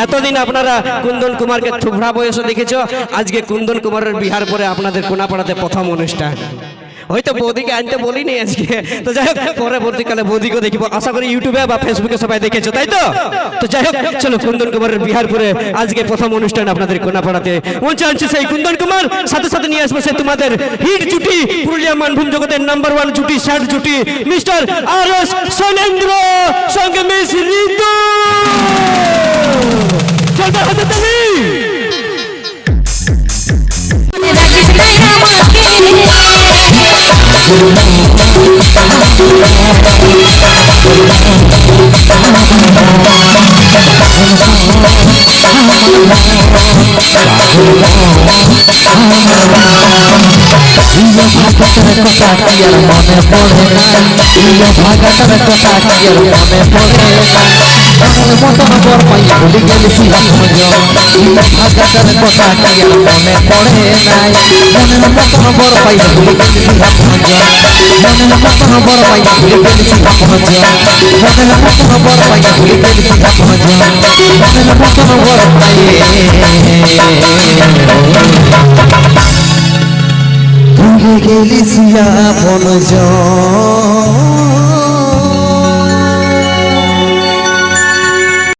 এতদিন আপনারা কুন্দন কুমারকে থুবড়া বয়সে দেখেছো, আজকে কুন্দন কুমারের বিহার পরে আপনাদের কোনাপাড়াতে প্রথম অনুষ্ঠান। হয়তো বৌদিকে আনতে বলিনি আজকে, তো যাই হোক পরবর্তীকালে বৌদিকে দেখিব, আশা করি ইউটিউবে বা ফেসবুকে সবাই দেখেছো, তাই তো? তো যাই হোক চলো, কুন্দন কুমারের বিহার পরে আজকে প্রথম অনুষ্ঠান আপনাদের কোনাপাড়াতে। মঞ্চে আনছে সেই কুন্দন কুমার, সাথে সাথে নিয়ে আসবো সেই তোমাদের হিট জুটি, পুরুলিয়া মানভূম জগতের নাম্বার 1 জুটি, শার্ট জুটি, মিস্টার আর.এস. সনেন্দ্র সঙ্গে মিস ঋতু। চলবে হাতে তালি। ভাগাটার কথা কি আর মনে পড়ে না, ভাগাটার কথা কি আর মনে পড়ে না, মনের মতন বর পাই ভুলে গেলি ভাগাটার কথা কি আর মনে পড়ে নাই, মনের মতন বর পাই ভুলে গেলি মনের মতন বর পাই ভুলে গেলি মনের মতন বর পাই ভুলে গেলি মনের মতন বর পাই ভুলে গেলি সিয়া বনজন।